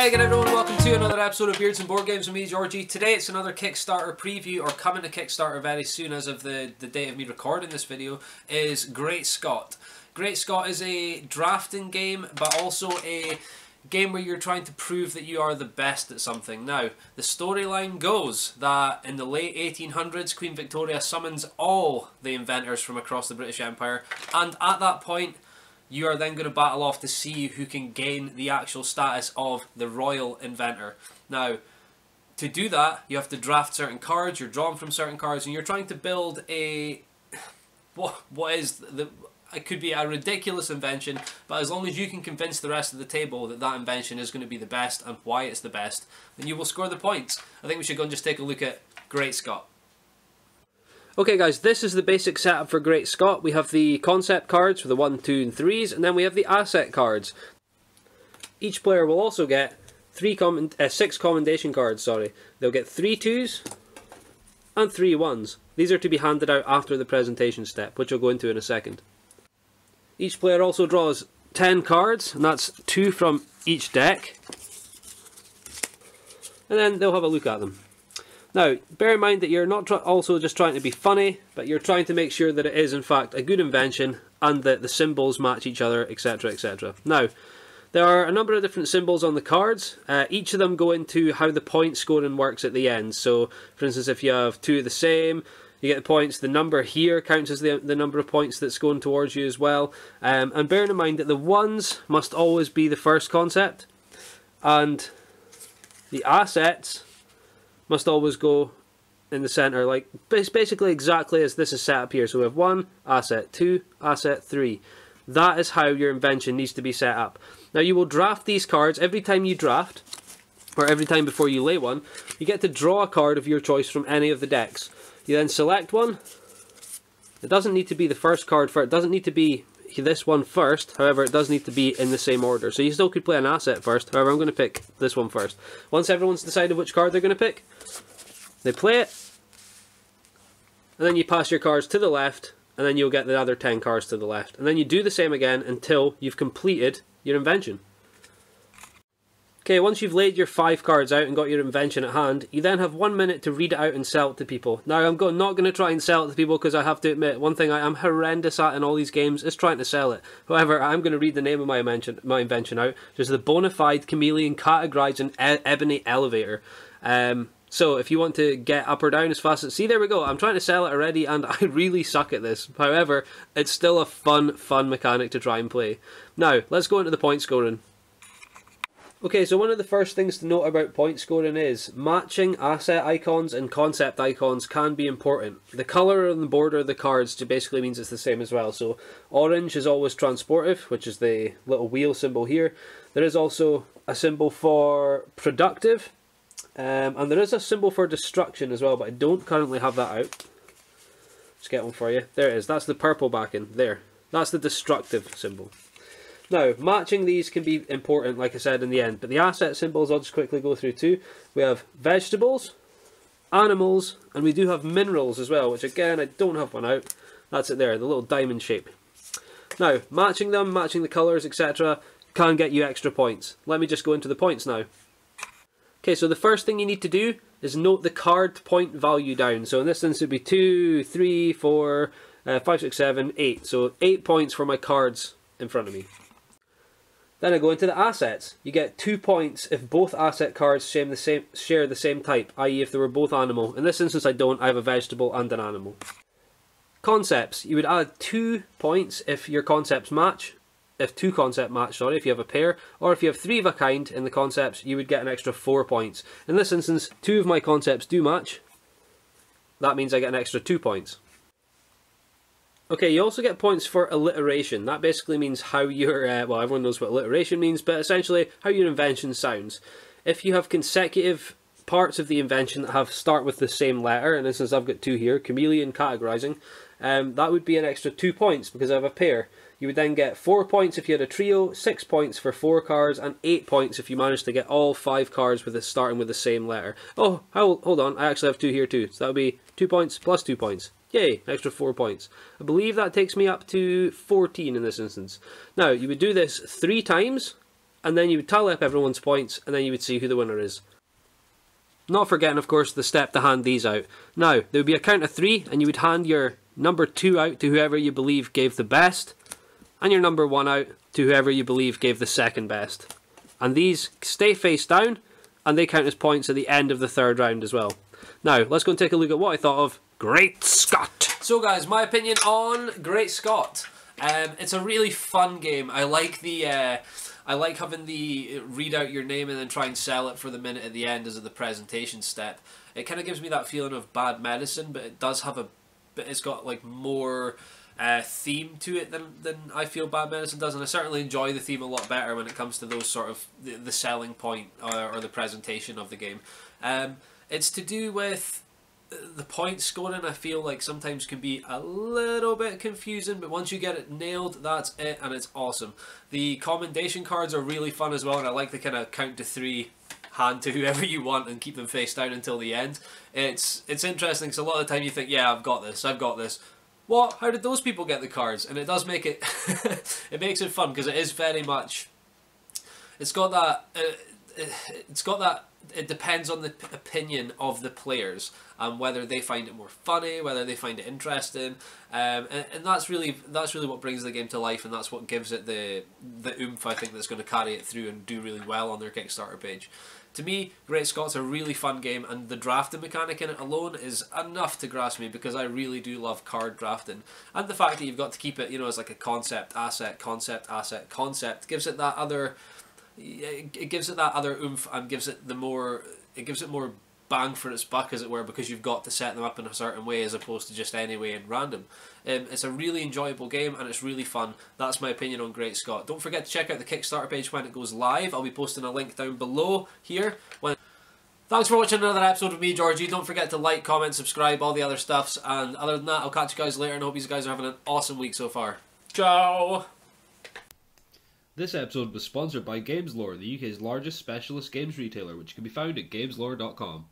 Hey again everyone, welcome to another episode of Beards and Board Games with me, Georgie. Today it's another Kickstarter preview, or coming to Kickstarter very soon as of the date of me recording this video, is Great Scott. Great Scott is a drafting game, but also a game where you're trying to prove that you are the best at something. Now, the storyline goes that in the late 1800s, Queen Victoria summons all the inventors from across the British Empire, and at that point, you are then going to battle off to see who can gain the actual status of the royal inventor. Now, to do that, you have to draft certain cards, you're drawn from certain cards, and you're trying to build a... It could be a ridiculous invention, but as long as you can convince the rest of the table that that invention is going to be the best and why it's the best, then you will score the points. I think we should go and just take a look at Great Scott. Okay guys, this is the basic setup for Great Scott. We have the concept cards for the 1, 2 and 3s, and then we have the asset cards. Each player will also get 6 commendation cards, They'll get 3 2s and 3 1s. These are to be handed out after the presentation step, which I'll go into in a second. Each player also draws 10 cards, and that's 2 from each deck. And then they'll have a look at them. Now, bear in mind that you're not also just trying to be funny, but you're trying to make sure that it is in fact a good invention and that the symbols match each other, etc, etc. Now, there are a number of different symbols on the cards. Each of them go into how the point scoring works at the end. So, for instance, if you have 2 of the same, you get the points. The number here counts as the number of points that's going towards you as well. And bearing in mind that the 1s must always be the first concept, and the assets must always go in the center, like basically exactly as this is set up here. So we have 1 asset, 2 asset, 3. That is how your invention needs to be set up. Now you will draft these cards every time you draft, or every time before you lay one. You get to draw a card of your choice from any of the decks. You then select one. It doesn't need to be the first card first. It doesn't need to be this one first. However, it does need to be in the same order. So you still could play an asset first. However, I'm going to pick this one first. Once everyone's decided which card they're going to pick, they play it. And then you pass your cards to the left. And then you'll get the other 10 cards to the left. And then you do the same again until you've completed your invention. Okay, once you've laid your 5 cards out and got your invention at hand, you then have 1 minute to read it out and sell it to people. Now, I'm not going to try and sell it to people because I have to admit, one thing I am horrendous at in all these games is trying to sell it. However, I'm going to read the name of my invention out, which is the Bonafide Chameleon Categorizing Ebony Elevator. So, if you want to get up or down as fast as... See, there we go. I'm trying to sell it already, and I really suck at this. However, it's still a fun mechanic to try and play. Now, let's go into the point scoring. Okay, so one of the first things to note about point scoring is matching asset icons and concept icons can be important. The colour on the border of the cards basically means it's the same as well. So orange is always transportive, which is the little wheel symbol here. There is also a symbol for productive, and there is a symbol for destruction as well, but I don't currently have that out. Let's get one for you. There it is. That's the purple backing. There. That's the destructive symbol. Now, matching these can be important, like I said, in the end. But the asset symbols, I'll just quickly go through too. We have vegetables, animals, and we do have minerals as well, which again, I don't have one out. That's it there, the little diamond shape. Now, matching them, matching the colours, etc. can get you extra points. Let me just go into the points now. Okay, so the first thing you need to do is note the card point value down. So in this instance, it would be 2, 3, 4, 5, 6, 7, 8. So 8 points for my cards in front of me. Then I go into the assets. You get 2 points if both asset cards share the same type, i.e. if they were both animal. In this instance I don't, I have a vegetable and an animal. Concepts. You would add 2 points if your concepts match. If 2 concepts match, if you have a pair. Or if you have 3 of a kind in the concepts, you would get an extra 4 points. In this instance, 2 of my concepts do match. That means I get an extra 2 points. Okay, you also get points for alliteration. That basically means how your, well, everyone knows what alliteration means, but essentially how your invention sounds. If you have consecutive parts of the invention that start with the same letter, and instance I've got 2 here, chameleon categorizing, that would be an extra 2 points because I have a pair. You would then get 4 points if you had a trio, 6 points for 4 cards, and 8 points if you managed to get all 5 cards starting with the same letter. Oh, hold on, I actually have 2 here too, so that would be 2 points plus 2 points. Yay, an extra 4 points. I believe that takes me up to 14 in this instance. Now, you would do this 3 times, and then you would tally up everyone's points, and then you would see who the winner is. Not forgetting, of course, the step to hand these out. Now, there would be a count of 3, and you would hand your number 2 out to whoever you believe gave the best, and your number 1 out to whoever you believe gave the second best. And these stay face down, and they count as points at the end of the 3rd round as well. Now, let's go and take a look at what I thought of Great Scott. So guys, my opinion on Great Scott. It's a really fun game. I like having the read out your name and then try and sell it for the minute at the end as the presentation step. It kind of gives me that feeling of Bad Medicine, but it does have it's got like more theme to it than I feel Bad Medicine does, and I certainly enjoy the theme a lot better when it comes to those sort of the selling point or the presentation of the game. It's to do with the point scoring. I feel like sometimes can be a little bit confusing, but once you get it nailed, that's it, and it's awesome. The commendation cards are really fun as well, and I like the kind of count to 3 hand to whoever you want and keep them face down until the end. It's interesting because a lot of the time you think, yeah, I've got this. What? How did those people get the cards? And it does make it it makes it fun because it is very much, it's got that it depends on the opinion of the players and whether they find it more funny, whether they find it interesting, and that's really what brings the game to life, and that's what gives it the oomph, I think, that's going to carry it through and do really well on their Kickstarter page. To me, Great Scott's a really fun game, and the drafting mechanic in it alone is enough to grasp me because I really do love card drafting, and the fact that you've got to keep it, you know, as like a concept asset gives it that other. It gives it that other oomph and gives it more bang for its buck, as it were, because you've got to set them up in a certain way as opposed to just any way and random. It's a really enjoyable game and it's really fun. That's my opinion on Great Scott. Don't forget to check out the Kickstarter page when it goes live. I'll be posting a link down below here. Thanks for watching another episode of me, Georgie. Don't forget to like, comment, subscribe, all the other stuffs, and other than that, I'll catch you guys later and hope you guys are having an awesome week so far. Ciao! This episode was sponsored by GamesLore, the UK's largest specialist games retailer, which can be found at gameslore.com.